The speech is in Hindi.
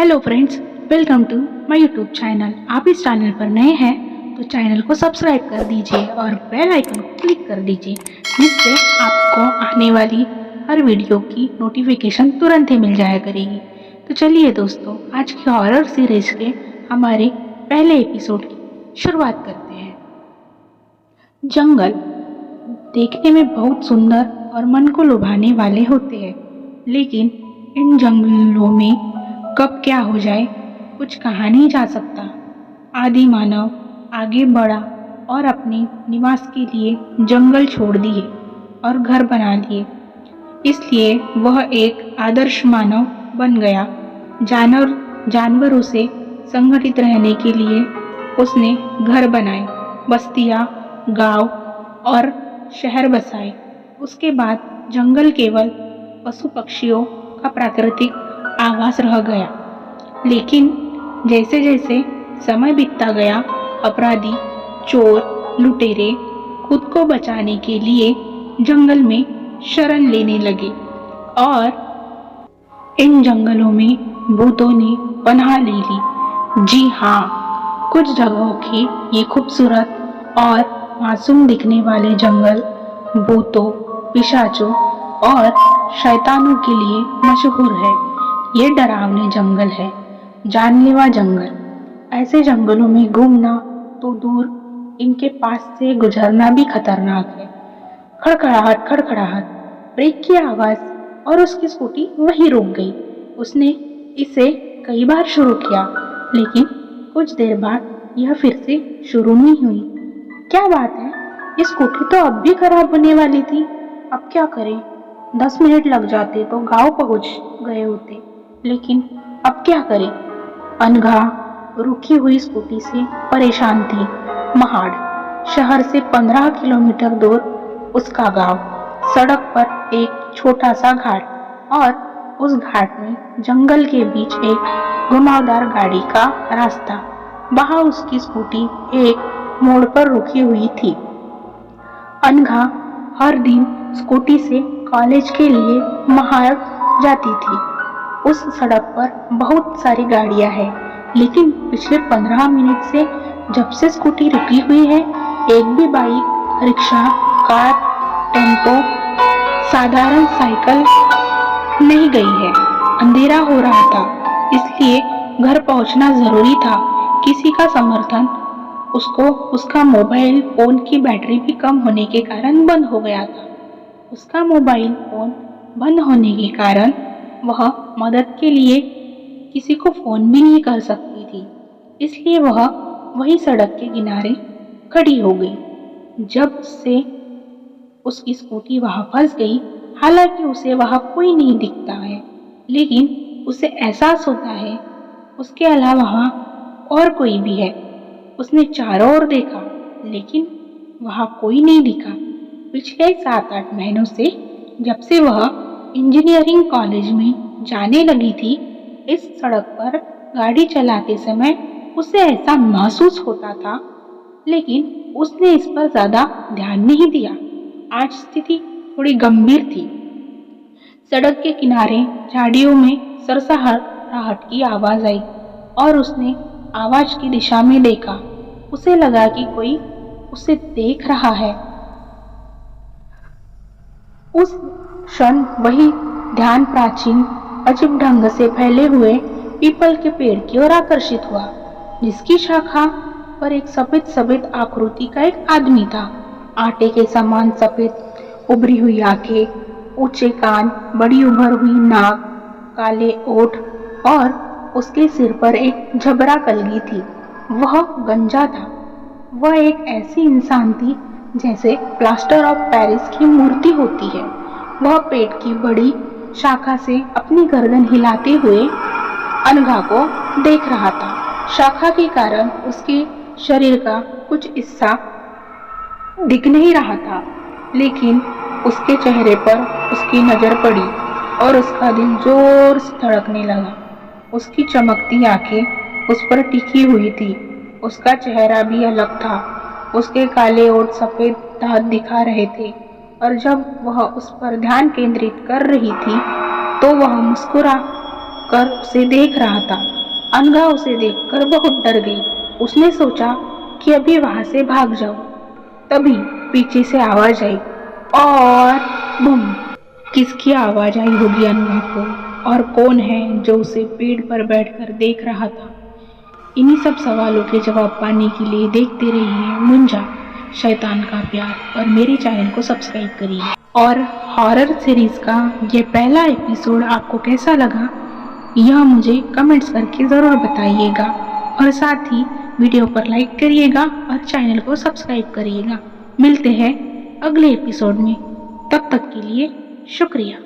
Hello friends, welcome to my YouTube channel. आप इस चैनल पर नए हैं तो चैनल को सब्सक्राइब कर दीजिए और बेल आइकन को क्लिक कर दीजिए, जिससे आपको आने वाली हर वीडियो की नोटिफिकेशन तुरंत ही मिल जाया करेगी। तो चलिए दोस्तों, आज की हॉरर सीरीज के हमारे पहले एपिसोड की शुरुआत करते हैं। जंगल देखने में बहुत सुंदर और मन को लुभाने वाले होते हैं, लेकिन इन जंगलों में कब क्या हो जाए कुछ कहा नहीं जा सकता। आदि मानव आगे बढ़ा और अपने निवास के लिए जंगल छोड़ दिए और घर बना लिए। इसलिए वह एक आदर्श मानव बन गया। जानवरों से संगठित रहने के लिए उसने घर बनाए, बस्तियां, गांव और शहर बसाए। उसके बाद जंगल केवल पशु पक्षियों का प्राकृतिक आवास रह गया। लेकिन जैसे जैसे समय बीतता गया, अपराधी, चोर, लुटेरे खुद को बचाने के लिए जंगल में शरण लेने लगे और इन जंगलों में भूतों ने पनाह ले ली। जी हाँ, कुछ जगहों की ये खूबसूरत और मासूम दिखने वाले जंगल भूतों, पिशाचों और शैतानों के लिए मशहूर है। ये डरावने जंगल है, जानलेवा जंगल। ऐसे जंगलों में घूमना तो दूर, इनके पास से गुजरना भी खतरनाक है। खड़खड़ाहट खड़खड़ाहट, ब्रेक की आवाज और उसकी स्कूटी वहीं रुक गई। उसने इसे कई बार शुरू किया, लेकिन कुछ देर बाद यह फिर से शुरू नहीं हुई। क्या बात है, ये स्कूटी तो अब भी खराब होने वाली थी। अब क्या करें? 10 मिनट लग जाते तो गांव पहुंच गए होते, लेकिन अब क्या करें? अनघा रुकी हुई स्कूटी से परेशान थी। महाड़ शहर से 15 किलोमीटर दूर उसका गांव। सड़क पर एक छोटा सा घाट और उस घाट में जंगल के बीच एक घुमावदार गाड़ी का रास्ता। वहां उसकी स्कूटी एक मोड़ पर रुकी हुई थी। अनघा हर दिन स्कूटी से कॉलेज के लिए महाड़ जाती थी। उस सड़क पर बहुत सारी गाड़ियां हैं, लेकिन पिछले 15 मिनट से जब से स्कूटी रुकी हुई है, एक भी बाइक, रिक्शा, कार, टेम्पो, साधारण साइकिल नहीं गई है। अंधेरा हो रहा था, इसलिए घर पहुंचना जरूरी था। किसी का समर्थन उसको उसका मोबाइल फोन की बैटरी भी कम होने के कारण बंद हो गया था। उसका मोबाइल फोन बंद होने के कारण वह मदद के लिए किसी को फोन भी नहीं कर सकती थी, इसलिए वह वही सड़क के किनारे खड़ी हो गई। जब से उसकी स्कूटी वहां फंस गई, हालांकि उसे वहां कोई नहीं दिखता है, लेकिन उसे एहसास होता है उसके अलावा वहां और कोई भी है। उसने चारों ओर देखा, लेकिन वहां कोई नहीं दिखा। पिछले 7-8 महीनों से, जब से वह इंजीनियरिंग कॉलेज में जाने लगी थी, इस सड़क पर गाड़ी चलाते समय उसे ऐसा महसूस होता था, लेकिन उसने इस पर ज्यादा ध्यान नहीं दिया। आज स्थिति थोड़ी गंभीर थी। सड़क के किनारे झाड़ियों में सरसराहट की आवाज आई और उसने आवाज की दिशा में देखा। उसे लगा कि कोई उसे देख रहा है। उस क्षण वही ध्यान प्राचीन अजीब ढंग से फैले हुए पीपल के पेड़ की ओर आकर्षित हुआ, जिसकी शाखा पर एक सफेद सफेद आकृति का एक आदमी था। आटे के समान सफेद उभरी हुई आंखें, ऊंचे कान, बड़ी उभर हुई नाक, काले ओठ और उसके सिर पर एक झबरा कलगी थी। वह गंजा था। वह एक ऐसी इंसान थी जैसे प्लास्टर ऑफ पेरिस की मूर्ति होती है। वह पेट की बड़ी शाखा से अपनी गर्दन हिलाते हुए अनघा को देख रहा था। शाखा के कारण उसके शरीर का कुछ हिस्सा दिख नहीं रहा था, लेकिन उसके चेहरे पर उसकी नजर पड़ी और उसका दिल जोर से धड़कने लगा। उसकी चमकती आंखें उस पर टिकी हुई थी। उसका चेहरा भी अलग था। उसके काले ओठ सफेद दांत दिखा रहे थे और जब वह उस पर ध्यान केंद्रित कर रही थी, तो वह मुस्कुरा कर उसे देख रहा था। अनघा उसे देखकर बहुत डर गई। उसने सोचा कि अभी वहां से भाग जाऊं। तभी पीछे से आवाज आई और बूम। किसकी आवाज आई होगी अनघा को, और कौन है जो उसे पेड़ पर बैठकर देख रहा था? इन्हीं सब सवालों के जवाब पाने के लिए देखते रहिए मुंजा शैतान का प्यार और मेरे चैनल को सब्सक्राइब करिए। और हॉरर सीरीज का ये पहला एपिसोड आपको कैसा लगा, यह मुझे कमेंट्स करके ज़रूर बताइएगा। और साथ ही वीडियो पर लाइक करिएगा और चैनल को सब्सक्राइब करिएगा। मिलते हैं अगले एपिसोड में, तब तक के लिए शुक्रिया।